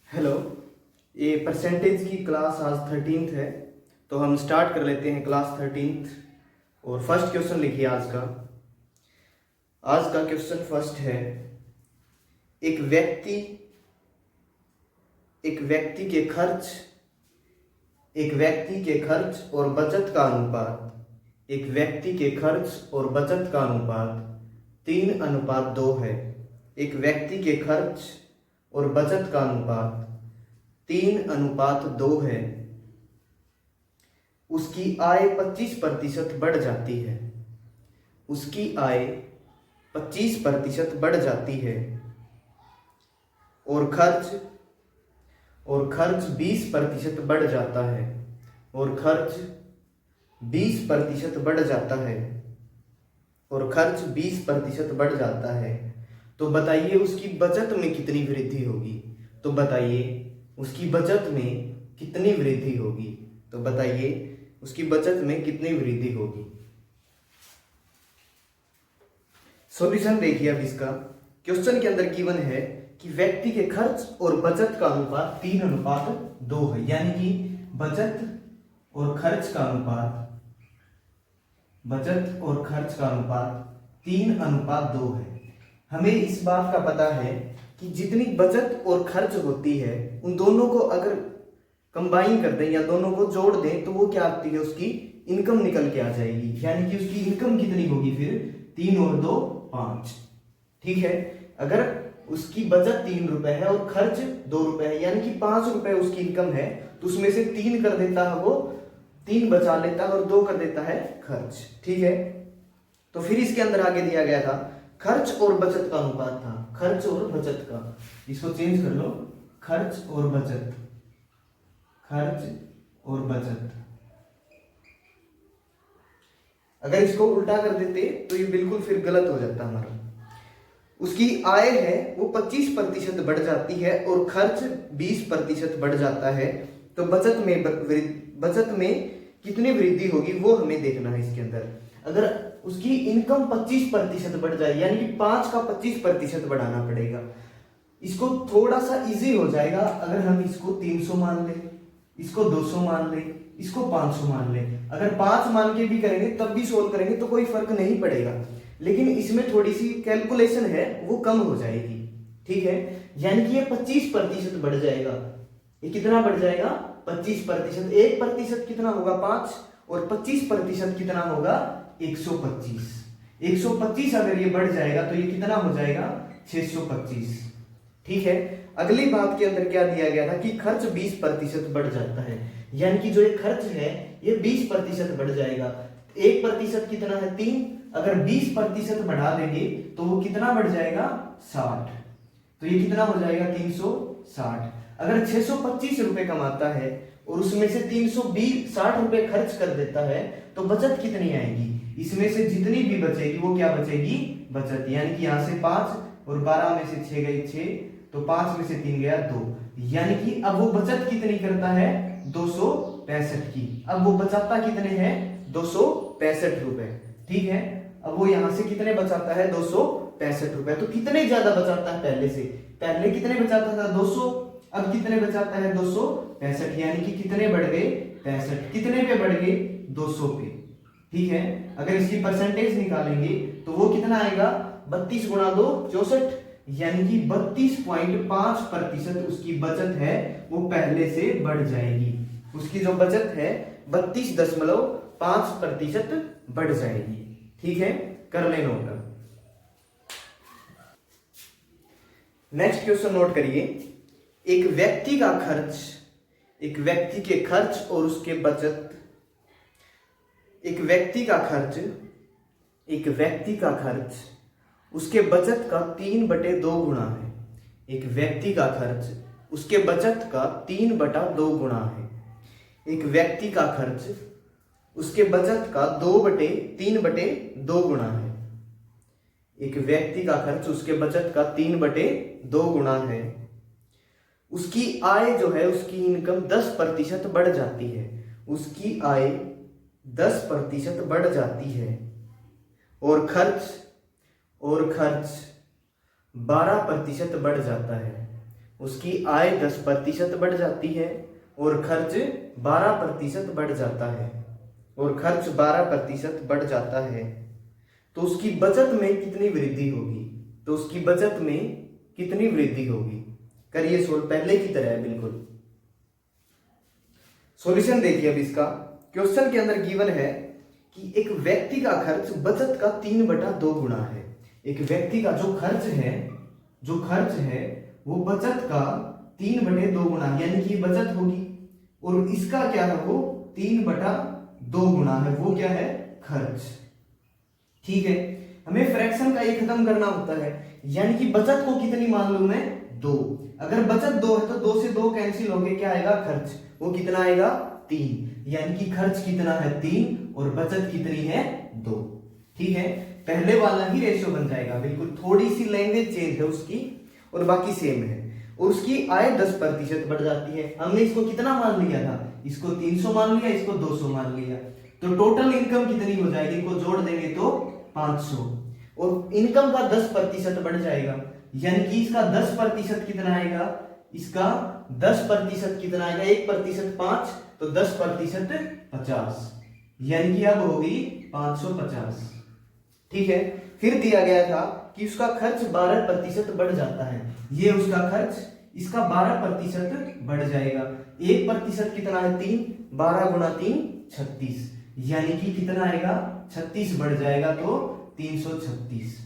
Hello. ये percentage की class आज 13th है, तो हम स्टार्ट कर लेते हैं क्लास 13th। और फर्स्ट क्वेश्चन लिखिए आज का क्वेश्चन फर्स्ट है। एक व्यक्ति एक व्यक्ति के खर्च एक व्यक्ति के खर्च और बचत का अनुपात एक व्यक्ति के खर्च और बचत का अनुपात 3:2 है। एक व्यक्ति के खर्च और बचत का अनुपात 3:2 है। उसकी आय 25% बढ़ जाती है। उसकी आय 25% बढ़ जाती है और खर्च 20% बढ़ जाता है। और खर्च 20% बढ़ जाता है और खर्च 20% बढ़ जाता है। तो बताइए उसकी बचत में कितनी वृद्धि होगी। तो बताइए उसकी बचत में कितनी वृद्धि होगी। तो बताइए उसकी बचत में कितनी वृद्धि होगी। सॉल्यूशन देखिए। अब इसका क्वेश्चन के अंदर गिवन है कि व्यक्ति के खर्च और बचत का अनुपात 3:2 है, यानी कि बचत और खर्च का अनुपात 3:2 है। हमें इस बात का पता है कि जितनी बचत और खर्च होती है उन दोनों को अगर कंबाइन कर दें या दोनों को जोड़ दें तो वो क्या आती है, उसकी इनकम निकल के आ जाएगी। यानी कि उसकी इनकम कितनी होगी फिर 3 और 2 5। ठीक है। अगर उसकी बचत 3 रुपए है और खर्च 2 रुपए है, यानी कि 5 रुपए उसकी इनकम है, तो उसमें से 3 कर देता है, वो 3 बचा लेता है और 2 कर देता है खर्च। ठीक है। तो फिर इसके अंदर आगे दिया गया था खर्च और बचत का अनुपात था। खर्च और बचत का, इसको चेंज कर लो, खर्च और बचत। अगर इसको उल्टा कर देते तो ये बिल्कुल फिर गलत हो जाता हमारा। उसकी आय है वो 25% बढ़ जाती है और खर्च 20% बढ़ जाता है। तो बचत में कितनी वृद्धि होगी वो हमें देखना है इसके अंदर। अगर उसकी इनकम 25% बढ़ जाए, यानी कि 5 का 25% बढ़ाना पड़ेगा। इसको थोड़ा सा इजी हो जाएगा अगर हम इसको 300 मान ले, इसको 200 मान ले, इसको 500 मान ले। अगर 5 मान के भी करेंगे तब भी सोल्व करेंगे तो कोई फर्क नहीं पड़ेगा, लेकिन इसमें थोड़ी सी कैलकुलेशन है वो कम हो जाएगी। ठीक है। यानी कि ये 25% बढ़ जाएगा। ये कितना बढ़ जाएगा 25%। 1% कितना होगा 5 और 25% कितना होगा 125। 125 अगर ये बढ़ जाएगा तो ये कितना हो जाएगा 625। ठीक है। अगली बात के अंदर क्या दिया गया था कि खर्च 20% बढ़ जाता है, यानी कि जो ये खर्च है ये 20% बढ़ जाएगा। 1% कितना है 3, अगर 20% बढ़ा देंगे तो वो कितना बढ़ जाएगा 60। तो ये कितना हो जाएगा 360। अगर 625 रुपए कमाता है और उसमें से 360 रुपए खर्च कर देता है तो बचत कितनी आएगी। इसमें से जितनी भी बचेगी वो क्या बचेगी बचत, यानी कि यहां से 5 और 12 में से 6 गई 6, तो 5 में से 3 गया 2, यानी कि अब वो बचत कितनी करता है 265 की। अब वो बचाता कितने हैं 265 रुपए। ठीक है। अब वो यहां से कितने बचाता है 265 रुपए। तो कितने ज्यादा बचाता है पहले से। पहले कितने बचाता था 200, अब कितने बचाता है 265, यानी कि कितने बढ़ गए 65। कितने पे बढ़ गए 200 पे। ठीक है। अगर इसकी परसेंटेज निकालेंगे तो वो कितना आएगा 32 गुणा 2 64, यानी कि 32.5% उसकी बचत है वो पहले से बढ़ जाएगी। उसकी जो बचत है 32.5% बढ़ जाएगी। ठीक है। कर ले नोट। नेक्स्ट क्वेश्चन नोट करिए। एक व्यक्ति के खर्च और उसके बचत एक व्यक्ति का खर्च उसके बचत का 3/2 गुणा है। एक व्यक्ति का खर्च उसके बचत का 3/2 गुणा है। एक व्यक्ति का खर्च उसके बचत का 3/2 गुणा है। एक व्यक्ति का खर्च उसके बचत का 3/2 गुणा है। उसकी आय जो है, उसकी इनकम 10% बढ़ जाती है। उसकी आय 10% बढ़ जाती है और खर्च 12% बढ़ जाता है। उसकी आय 10% बढ़ जाती है और खर्च 12% बढ़ जाता है, और खर्च 12% बढ़ जाता है, तो उसकी बचत में कितनी वृद्धि होगी? तो उसकी बचत में कितनी वृद्धि होगी? करिए सोल्व, पहले की तरह है बिल्कुल। सॉल्यूशन देखिए अब इसका। क्वेश्चन के अंदर गिवन है कि एक व्यक्ति का खर्च बचत का 3/2 गुना है। एक व्यक्ति का जो खर्च है वो बचत का 3/2 गुना, यानी कि बचत होगी, और इसका क्या है, वो 3/2 गुना है, वो क्या है, खर्च। ठीक है, हमें फ्रैक्शन का ये खत्म करना होता है, यानी कि बचत को कितनी मान लूं मैं, 2। अगर बचत 2 है तो 2 से 2 कैंसिल हो गए, क्या आएगा, खर्च। वो कितना आएगा, 3, यानी कि खर्च कितना है, 3, और बचत कितनी है, 2। ठीक है, पहले वाला ही रेशियो बन जाएगा बिल्कुल, थोड़ी सी लैंग्वेज चेंज है उसकी और बाकी सेम है। और उसकी आय 10% बढ़ जाती है। हमने इसको कितना मान लिया था, इसको 300 मान लिया, इसको 200 मान लिया, तो टोटल इनकम कितनी हो जाएगी, इनको जोड़ देंगे तो 500, और इनकम का 10% बढ़ जाएगा, यानी कि इसका 10% कितना आएगा, इसका 10% कितना आएगा, 1% 5, तो 10% 50, यानी कि अब होगी 550। ठीक है, फिर दिया गया था कि उसका खर्च 12% बढ़ जाता है, ये उसका खर्च, इसका 12% बढ़ जाएगा, 1% कितना है, 3, 12 गुना 3 36, यानी कि कितना आएगा, 36 बढ़ जाएगा, तो 336,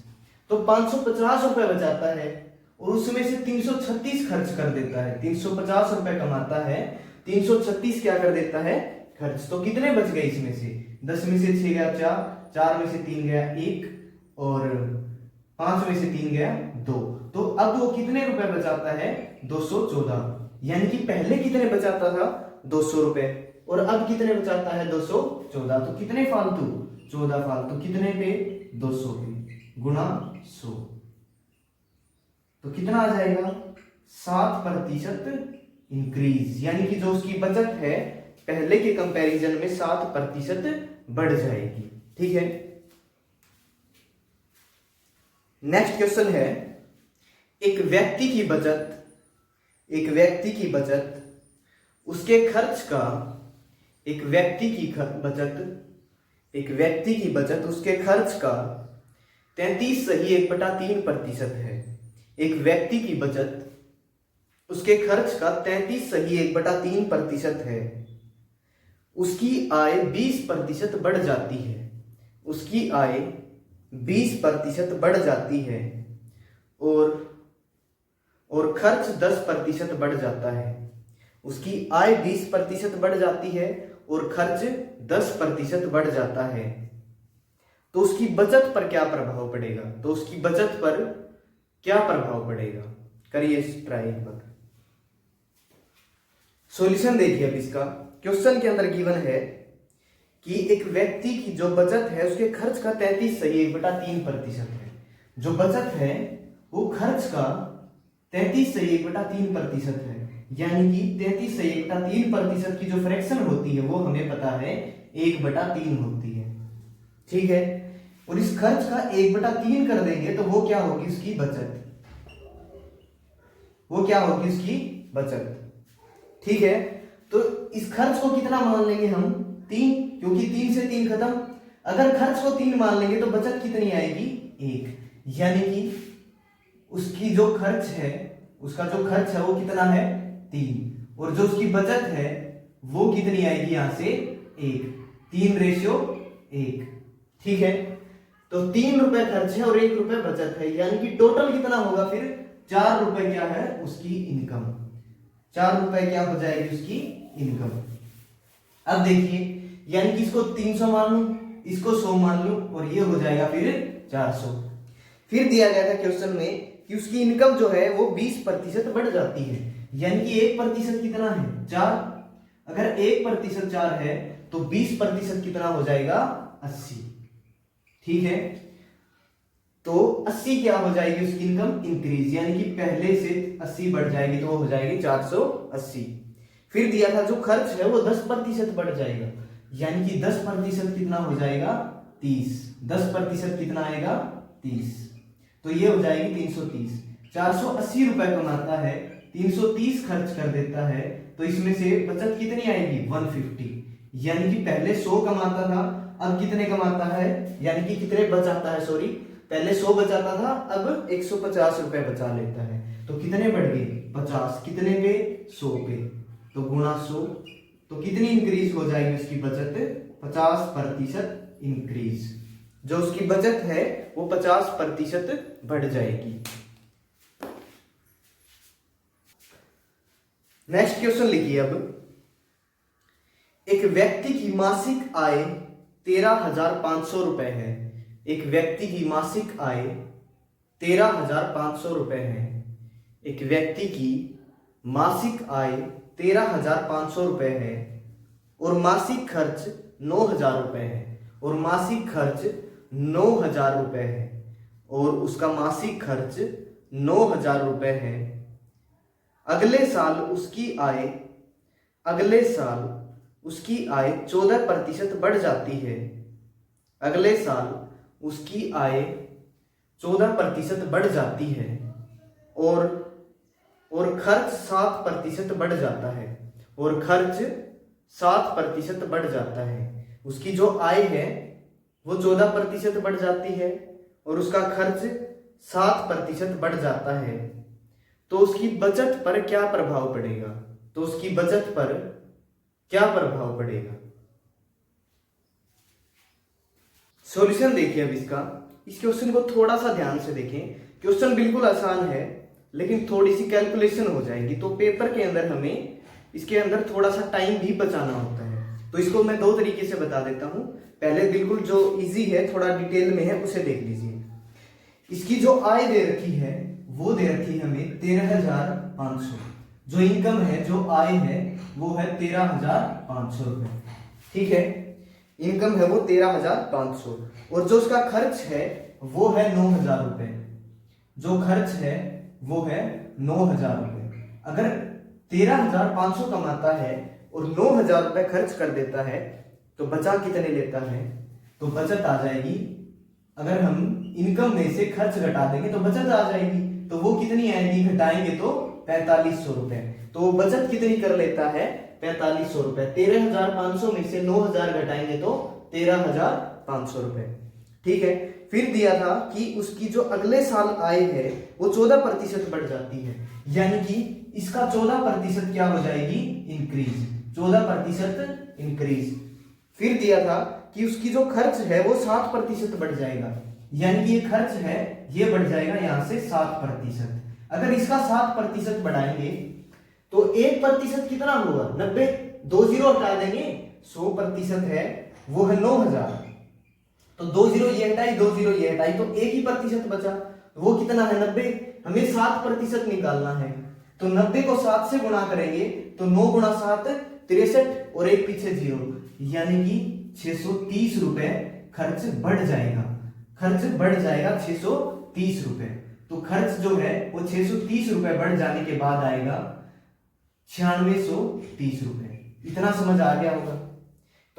तो 550 रुपए बचाता है, और उसमें से 336 खर्च कर देता है। 350 रुपए कमाता है, 336 क्या कर देता है, खर्च। तो कितने बच गए इसमें से, 10 में से 6 गया 4, 4 में से 3 गया 1, और 5 में से 3 गया 2, तो अब वो कितने रुपए बचाता है, 214, यानी कि पहले कितने बचाता था, 200 रुपए, और अब कितने बचाता है, 214, तो कितने फालतू, 14 फालतू, कितने पे, 200 पे, गुणा 100, तो कितना आ जाएगा, 7% इंक्रीज, यानी कि जो उसकी बचत है पहले के कंपैरिजन में 7% बढ़ जाएगी। ठीक है, नेक्स्ट क्वेश्चन है, एक व्यक्ति की बचत उसके खर्च का, एक व्यक्ति की बचत उसके खर्च का 33.1/3% है। एक व्यक्ति की बचत उसके खर्च का 33.1/3% है। उसकी आय 20% बढ़ जाती है, उसकी आय 20% बढ़ जाती है, और खर्च 10% बढ़ जाता है। उसकी आय 20% बढ़ जाती है और खर्च 10% बढ़ जाता है, तो उसकी बचत पर क्या प्रभाव पड़ेगा, तो उसकी बचत पर क्या प्रभाव पड़ेगा, करिए ट्राई एक बार। सॉल्यूशन देखिए अब इसका। क्वेश्चन के अंदर गिवन है कि एक व्यक्ति की जो बचत है उसके खर्च का 33.1/3% है। जो बचत है वो खर्च का 33.1/3% है, यानी कि 33.1/3% की जो फ्रैक्शन होती है वो हमें पता है 1/3 होती है। ठीक है, और इस खर्च का 1/3 कर देंगे तो वो क्या होगी, उसकी बचत, वो क्या होगी, उसकी बचत। ठीक है, तो इस खर्च को कितना मान लेंगे हम, 3, क्योंकि 3 से 3 खत्म। अगर खर्च को 3 मान लेंगे तो बचत कितनी आएगी, 1, यानी कि उसकी जो खर्च है, उसका जो खर्च है वो कितना है, 3, और जो उसकी बचत है वो कितनी आएगी, यहां से 1, 3:1। ठीक है, तो 3 रुपए खर्च है और 1 रुपए बचत है, यानी कि टोटल कितना होगा फिर, 4 रुपए क्या है उसकी इनकम, 4 रुपए क्या हो जाएगी उसकी इनकम। अब देखिए, यानी कि इसको 300 मान लूं, इसको 100 मान लूं, और ये हो जाएगा फिर 400। फिर दिया गया था क्वेश्चन में कि उसकी इनकम जो है वो 20% बढ़ जाती है, यानी कि 1% कितना है, 4। अगर 1% 4 है तो 20% कितना हो जाएगा, 80। ठीक है, तो 80 क्या हो जाएगी उसकी इनकम, इंक्रीज, यानी कि पहले से 80 बढ़ जाएगी तो वो हो जाएगी 480। फिर दिया था जो खर्च है वो 10% बढ़ जाएगा, यानी कि 10% कितना हो जाएगा, 30, 10% कितना आएगा, 30, तो ये हो जाएगी 330। 480 रुपए कमाता है 330 खर्च कर देता है तो इसमें से बचत कितनी आएगी 150। यानी कि पहले 100 कमाता था, अब कितने कमाता है, यानी कि कितने बचाता है, सॉरी, पहले 100 बचाता था, अब 150 रुपए बचा लेता है। तो कितने बढ़ गए 50, कितने पे 100 पे, तो गुणा 100, तो कितनी इंक्रीज हो जाएगी उसकी बचत 50% इंक्रीज। जो उसकी बचत है वो 50% बढ़ जाएगी। नेक्स्ट क्वेश्चन लिखिए अब, एक व्यक्ति की मासिक आय 13,500 रुपए है। एक व्यक्ति की मासिक आय 13,500 रुपए है। एक व्यक्ति की मासिक आय 13,500 रुपए है और मासिक खर्च 9,000 रुपए है, और मासिक खर्च 9,000 रुपए है, और उसका मासिक खर्च 9,000 रुपए है। अगले साल उसकी आय 14% बढ़ जाती है। अगले साल उसकी आय 14% बढ़ जाती है और खर्च 7% बढ़ जाता है, और खर्च 7% बढ़ जाता है। उसकी जो आय है वो 14% बढ़ जाती है और उसका खर्च 7% बढ़ जाता है, तो उसकी बचत पर क्या प्रभाव पड़ेगा? तो उसकी बचत पर क्या प्रभाव पड़ेगा? सॉल्यूशन देखिए अब इसका। इस क्वेश्चन को थोड़ा सा ध्यान से देखें। क्वेश्चन बिल्कुल आसान है लेकिन थोड़ी सी कैलकुलेशन हो जाएगी, तो पेपर के अंदर हमें इसके अंदर थोड़ा सा टाइम भी बचाना होता है। तो इसको मैं 2 तरीके से बता देता हूं। पहले बिल्कुल जो इजी है, थोड़ा डिटेल में है, उसे देख लीजिए। इसकी जो आय दे रखी है वो दे रखी है हमें 13,500। जो इनकम है, जो आय है वो है 13,500 रुपए, ठीक है। इनकम है वो 13,500 और जो उसका खर्च है वो है 9,000 रुपए। जो खर्च है वो है 9,000 रुपए। अगर 13,500 कमाता है और 9,000 रुपए खर्च कर देता है तो बचा कितने लेता है? तो बचत आ जाएगी, अगर हम इनकम में से खर्च घटा देंगे तो बचत आ जाएगी। तो वो कितनी आएगी? घटाएंगे तो 4500 रुपए। तो बचत कितनी कर लेता है? 4500 रुपए। 13,500 में से 9,000 घटाएंगे तो 13,500 रुपए, ठीक है। फिर दिया था कि उसकी जो अगले साल आय है वो 14% बढ़ जाती है, यानी कि इसका 14% क्या हो जाएगी? Increase, 14% increase. फिर दिया था कि उसकी जो खर्च है वो 7% बढ़ जाएगा, यानी कि ये खर्च है ये बढ़ जाएगा यहां से 7%। अगर इसका 7% बढ़ाएंगे तो 1% कितना होगा? 90, 2 जीरो हटा देंगे, 100% है वो है 9,000। तो 2 जीरो ये हटाई, 2 जीरो ये हटाई, तो 1% बचा, वो कितना है? 90। हमें 7% निकालना है, तो 90 को 7 से गुणा करेंगे तो 9 गुणा 7 63 और एक पीछे 0, यानी कि 630 रुपए खर्च बढ़ जाएगा। खर्च बढ़ जाएगा 630 रुपए। तो खर्च जो है वो 630 रुपए बढ़ जाने के बाद आएगा 9630 रुपए। इतना समझ आ गया होगा।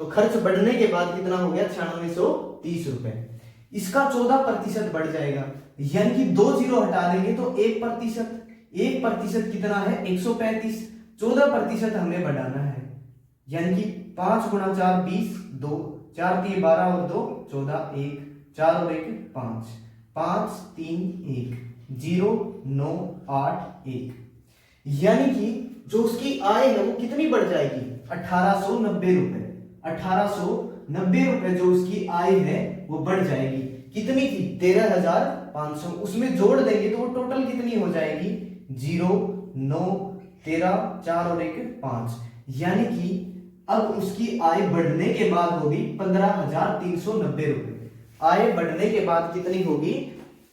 तो खर्च बढ़ने के बाद कितना हो गया? 9630 रुपए। इसका 14% बढ़ जाएगा, यानी कि 2 जीरो हटा देंगे तो 1%। 1% कितना है? 135। 14% हमें बढ़ाना है, यानी कि 5 गुणा 4 20, 2 4 3 12 और 2 14, 1 4 और 1 5, 5 3 1 0 9 8 1, यानी कि जो उसकी आय है वो कितनी बढ़ जाएगी? 1890 रुपए। 1890 रुपए जो उसकी आय है वो बढ़ जाएगी। कितनी थी? 13,500। उसमें जोड़ देंगे तो वो टोटल कितनी हो जाएगी? 0 9 13 4 और 1 5, यानी कि अब उसकी आय बढ़ने के बाद होगी 15,390 रुपए। आय बढ़ने के बाद कितनी होगी?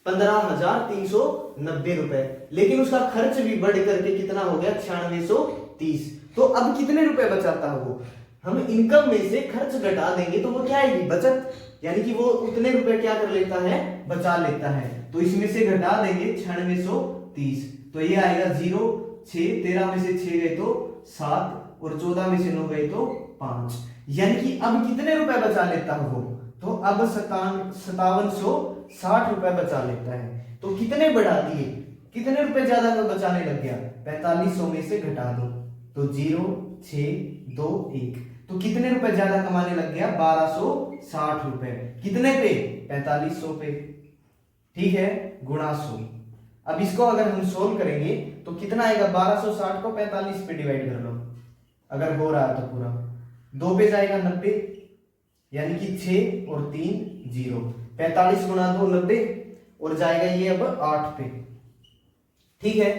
15,390 रुपए। लेकिन उसका खर्च भी बढ़ करके कितना हो गया? 9630। तो अब कितने रुपए बचाता है वो? हम इनकम में से खर्च घटा देंगे तो वो क्या आएगी? बचत, यानी कि वो उतने रुपए क्या कर लेता है? बचा लेता है। तो इसमें से घटा देंगे 9630, तो ये आएगा 0 6, 13 में से 6 गए तो 7 और 14 में से 9 गए तो 5, यानी कि अब कितने रुपए बचा लेता है वो? तो अब 5760 रुपए बचा लेता है। तो कितने बढ़ा दिए? कितने रुपए ज्यादा का बचाने लग गया? 4500 में से घटा दो तो 0, 6, 2, 1, तो कितने रुपए ज्यादा कमाने लग गया? 1260 रुपए। कितने पे? 4500 पे। ठीक है, गुणा 100। अब इसको अगर हम सोल्व करेंगे तो कितना आएगा? 1260 को 45 पे डिवाइड कर लो, अगर हो रहा है तो पूरा। 2 पे जाएगा 90, यानी कि 6 और 3 0। 45 गुणा 2 90, और जाएगा ये अब 8 पे। ठीक है,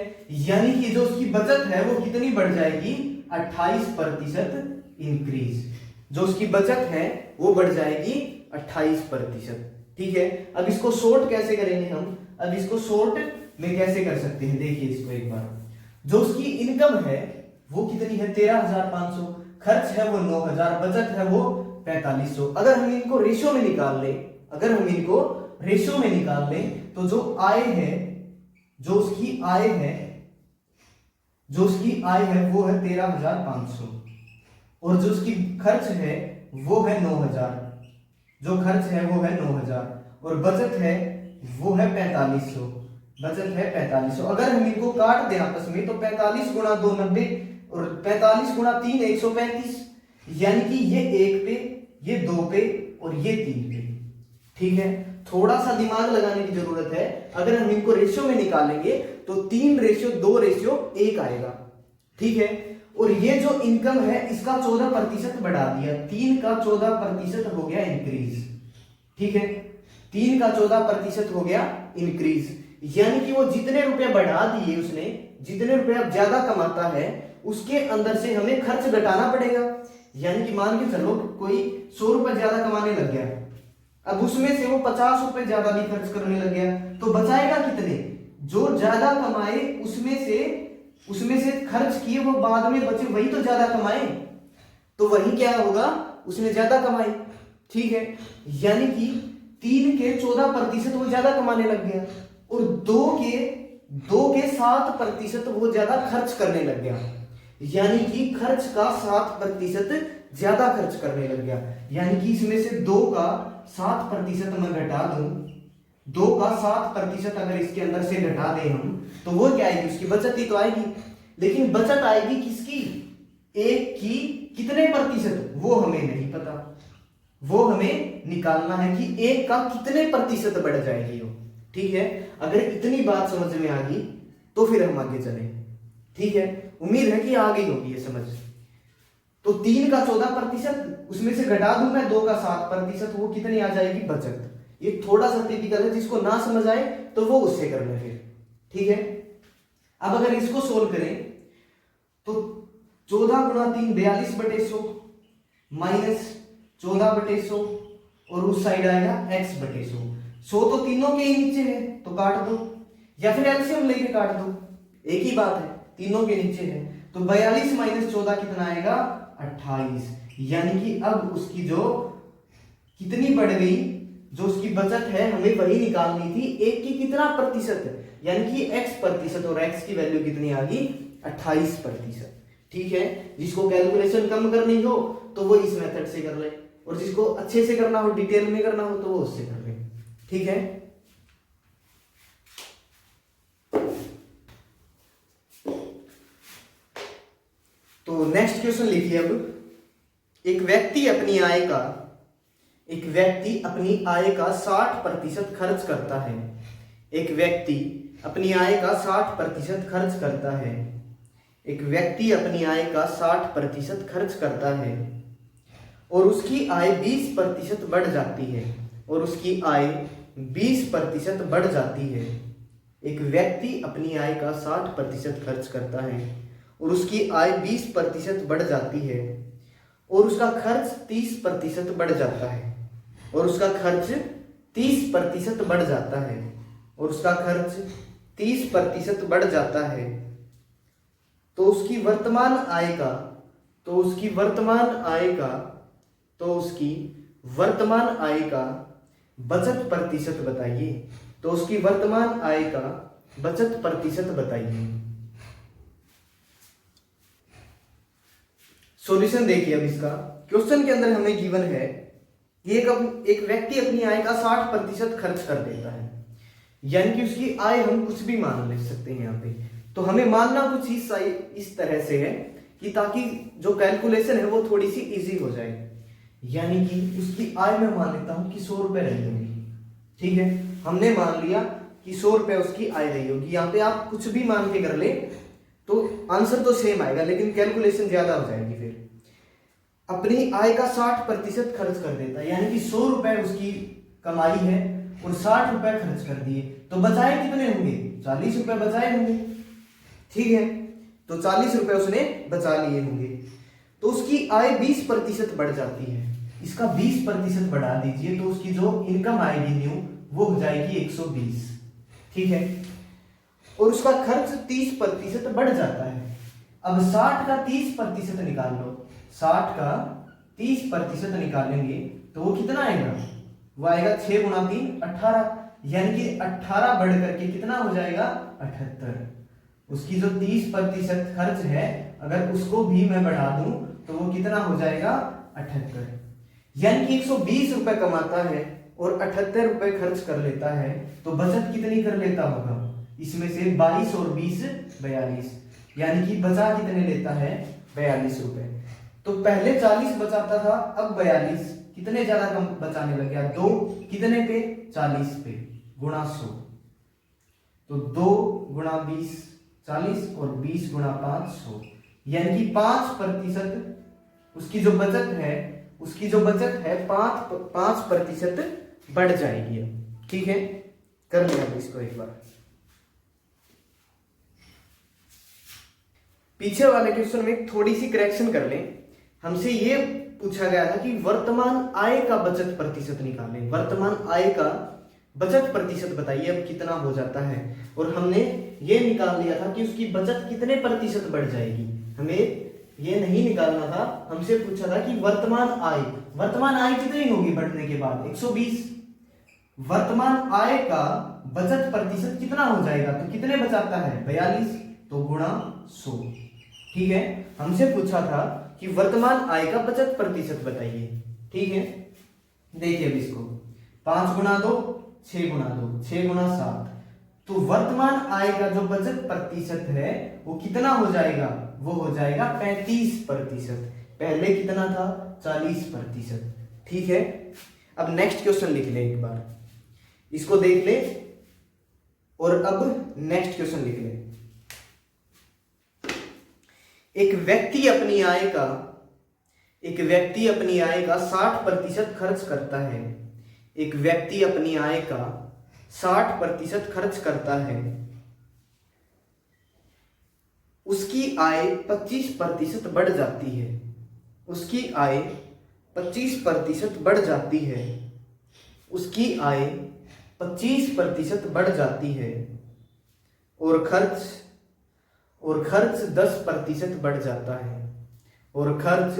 यानी कि जो उसकी बचत है वो कितनी बढ़ जाएगी? 28% इंक्रीज। जो उसकी बचत है वो बढ़ जाएगी 28%। ठीक है, अब इसको शॉर्ट कैसे करेंगे हम? अब इसको शॉर्ट में कैसे कर सकते हैं, देखिए इसको एक बार। जो उसकी इनकम है वो कितनी है? 13,500, खर्च है वो 9,000, बचत है वो 4,500। अगर हम इनको रेशियो में निकाल लें, अगर हम इनको रेशियो में निकाल लें तो जो आय है, जो उसकी आय है, जो उसकी आय है वो है 13,500, और जो उसकी खर्च है वो है 9,000, जो खर्च है वो है 9,000, और बचत है वो है 4,500, बचत है 4,500। अगर हम इनको काट दें आपस में तो 45 गुणा 2 90, और 45 गुणा 3 135, यानी कि ये 1 पे, ये 2 पे, और ये 3 पे। ठीक है, थोड़ा सा दिमाग लगाने की जरूरत है। अगर हम इनको रेशियो में निकालेंगे तो 3:2:1 आएगा। ठीक है, और ये जो इनकम है इसका 14% बढ़ा दिया, 3 का 14% हो गया इंक्रीज। ठीक है, 3 का 14% हो गया इंक्रीज, यानी कि वो जितने रुपए बढ़ा दिए उसने, जितने रुपए अब ज्यादा कमाता है उसके अंदर से हमें खर्च घटाना पड़ेगा। यानी कि मान के चलो कोई 100 रुपए ज्यादा कमाने लग गया, अब उसमें से वो 50 रुपए ज्यादा भी खर्च करने लग गया, तो बचाएगा कितने? जो ज्यादा कमाए उसमें से खर्च किए वो बाद में बचे, वही तो ज्यादा कमाए, तो वही क्या होगा? उसने ज्यादा कमाए। ठीक है, यानी कि 3 के 14% वो ज्यादा कमाने लग गया, और 2 के 7% वो ज्यादा खर्च करने लग गया, यानी कि खर्च का 7% ज्यादा खर्च करने लग गया। यानी कि इसमें से 2 का 7% मैं घटा दूं, 2 का 7% अगर इसके अंदर से घटा दें हम, तो वो क्या आएगी? उसकी बचत ही तो आएगी। लेकिन बचत आएगी किसकी? 1 की कितने प्रतिशत? वो हमें नहीं पता, वो हमें निकालना है कि 1 का कितने प्रतिशत बढ़ जाएगी वो। ठीक है, अगर इतनी बात समझ में आ गई तो फिर हम आगे चलें। ठीक है, उम्मीद है कि आ गई होगी ये समझ। तो 3 का 14%, उसमें से घटा दूं मैं 2 का 7%, वो कितनी आ जाएगी? बचत। ये थोड़ा सा टिपिकल है, जिसको ना समझ आए तो वो उससे कर ले फिर। ठीक है, अब अगर इसको सोल्व करें तो 14 गुणा 3 42/100 माइनस 14/100, और उस साइड आएगा x/100। 100 तो तीनों के ही नीचे है तो काट दो, या फिर एलसीएम लेके काट दो, एक ही बात है, तीनों के नीचे है। तो 42 - 14 कितना आएगा? 28। यानी कि अब उसकी जो कितनी बढ़ गई, जो उसकी बचत है हमें वही निकालनी थी, 1 की कितना प्रतिशत, यानी कि x%, और x की वैल्यू कितनी आ गई? 28%। ठीक है, जिसको कैलकुलेशन कम करनी हो तो वो इस मेथड से कर ले, और जिसको अच्छे से करना हो, डिटेल में करना हो, तो वो उससे कर ले। ठीक है, तो नेक्स्ट क्वेश्चन लिखिए। अब एक व्यक्ति अपनी आय का 60% खर्च करता है। एक व्यक्ति अपनी आय का 60% खर्च करता है। एक व्यक्ति अपनी आय का 60% खर्च करता है, और उसकी आय 20% बढ़ जाती है, और उसकी आय 20% बढ़ जाती है। एक व्यक्ति अपनी आय का 60% खर्च करता है और उसकी आय 20% बढ़ जाती है, और उसका खर्च 30% बढ़ जाता है, और उसका खर्च 30% बढ़ जाता है, और उसका खर्च 30% बढ़ जाता है, तो उसकी वर्तमान आय का बचत प्रतिशत बताइए। तो उसकी वर्तमान आय का बचत प्रतिशत बताइए। सॉल्यूशन देखिए। अब इसका क्वेश्चन के अंदर हमें गिवन है कि एक व्यक्ति अपनी आय का 60% खर्च कर देता है। यानी कि उसकी आय हम कुछ भी मान ले सकते हैं यहाँ पे। तो हमें मानना कुछ इस तरह से है कि ताकि जो कैलकुलेशन है वो थोड़ी सी इजी हो जाए। यानी कि उसकी आय मैं मान लेता हूं कि 100 रुपए रही होगी। ठीक है, हमने मान लिया कि 100 रुपए उसकी आय रही होगी। यहाँ पे आप कुछ भी मान के कर ले तो आंसर तो सेम आएगा, लेकिन कैलकुलेशन ज्यादा हो जाएगी। फिर अपनी आय का 60% खर्च कर देता है, यानी कि 100 रुपए उसकी कमाई है और 60 रुपए खर्च कर दिए, तो बचाए कितने होंगे? 40 रुपए बचाए होंगे। ठीक है, तो 40 रुपए उसने बचा लिए होंगे। तो उसकी आय 20% बढ़ जाती है। इसका 20% बढ़ा दीजिए तो उसकी जो इनकम आएगी न्यू वो हो जाएगी 120। ठीक है, और उसका खर्च 30% बढ़ जाता है। अब 60 का 30% निकाल लो। 60 का 30% निकालेंगे तो वो कितना आएगा? वो आएगा 6 गुणा 3 18, यानी कि 18 बढ़ करके कितना हो जाएगा? 78। उसकी जो 30% खर्च है अगर उसको भी मैं बढ़ा दूं तो वो कितना हो जाएगा? 78। यानी कि 120 रुपए कमाता है और 78 रुपए खर्च कर लेता है, तो बचत कितनी कर लेता होगा? इसमें से 22 और 20 42, यानी कि बचा कितने लेता है? 42 रुपए। तो पहले 40 बचाता था, अब 42, कितने ज्यादा कम बचाने लग गया? 2 कितने पे? 40 पे, गुणा 100। तो 2 गुणा 20 40 और 20 गुणा 5 100, यानी कि 5% उसकी जो बचत है, उसकी जो बचत है 5% बढ़ जाएगी। ठीक है, कर लिया इसको एक बार। पीछे वाले क्वेश्चन में थोड़ी सी करेक्शन कर लें। हमसे ये पूछा गया था कि वर्तमान आय का बचत प्रतिशत निकालें। वर्तमान आय का बचत प्रतिशत बताइए अब कितना हो जाता है, और हमने ये निकाल लिया था कि उसकी बचत कितने प्रतिशत बढ़ जाएगी। हमें ये नहीं निकालना था, हमसे पूछा था कि वर्तमान आय कितनी होगी बढ़ने के बाद? 120। वर्तमान आय का बचत प्रतिशत कितना हो जाएगा? तो कितने बचाता है? 42, तो गुणा 100। ठीक है, हमसे पूछा था कि वर्तमान आय का बचत प्रतिशत बताइए। ठीक है, देखिए अब इसको 5 गुणा 2 6 गुणा 2 6 गुणा 7, तो वर्तमान आय का जो बचत प्रतिशत है वो कितना हो जाएगा? वो हो जाएगा 35%। पहले कितना था? 40%। ठीक है, अब नेक्स्ट क्वेश्चन लिख ले एक बार, इसको देख ले और अब नेक्स्ट क्वेश्चन लिख ले। एक व्यक्ति अपनी आय का 60% खर्च करता है। एक व्यक्ति अपनी आय का 60% खर्च करता है। उसकी आय 25% बढ़ जाती है। उसकी आय 25% बढ़ जाती है। उसकी आय 25% बढ़ जाती है और खर्च 10% बढ़ जाता है। और खर्च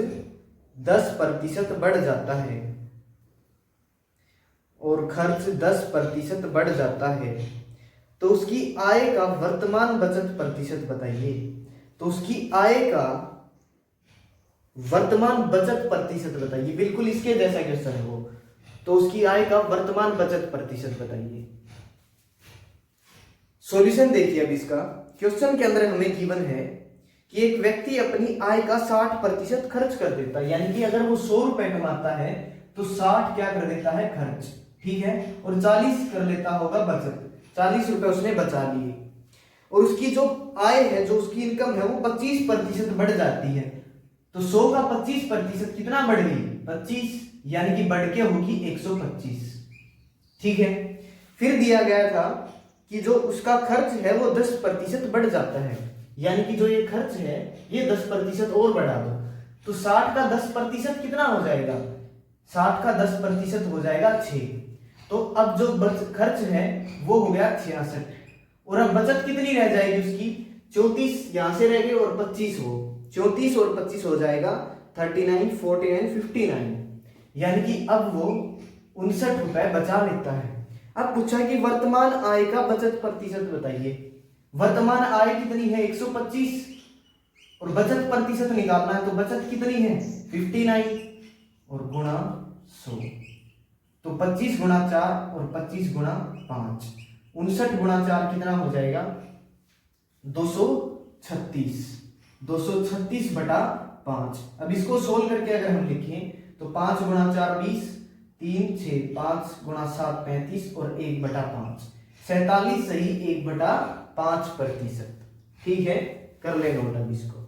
10% बढ़ जाता है। और खर्च 10% बढ़ जाता है, तो उसकी आय का वर्तमान बचत प्रतिशत बताइए। तो उसकी आय का वर्तमान बचत प्रतिशत बताइए। बिल्कुल इसके जैसा क्वेश्चन है वो। तो उसकी आय का वर्तमान बचत प्रतिशत बताइए। सॉल्यूशन देखिए अब इसका। क्वेश्चन के अंदर हमें गिवन है कि एक व्यक्ति अपनी आय का 60% खर्च कर देता है, यानी कि अगर वो 100 रुपए कमाता है तो 60 क्या कर देता है? खर्च। ठीक है, और 40 कर लेता होगा बचत। 40 रुपए उसने बचा लिए, और उसकी जो आय है, जो उसकी इनकम है वो 25% बढ़ जाती है। तो 100 का 25% कितना बढ़ गई? 25, यानी कि बढ़ के होगी 125। ठीक है, फिर दिया गया था कि जो उसका खर्च है वो 10% बढ़ जाता है, यानी कि जो ये खर्च है ये 10% और बढ़ा दो, तो 60 का 10% कितना हो जाएगा? 60 का 10% हो जाएगा 6। तो अब जो खर्च है वो हो गया 66, और अब बचत कितनी रह जाएगी उसकी? 34 यहां से रह गए और 25 हो, 34 और 25 हो जाएगा 39 49 59, यानी कि अब वो 59 रुपए बचा लेता है। अब पूछा है कि वर्तमान आय का बचत प्रतिशत बताइए। वर्तमान आय कितनी है? 125, और बचत प्रतिशत निकालना है, तो बचत कितनी है? 59 और गुणा 100, तो 25 गुणा 4 और 25 गुणा 5, 59 गुणा 4 कितना हो जाएगा 236, 236 बटा 5। अब इसको सोल्व करके अगर हम लिखें तो 5 गुणा 4 20, 3 6, 5 गुणा 7 35 और 1 बटा 5, 47 सही 1 बटा 5%। ठीक है, कर ले नोट अब इसको।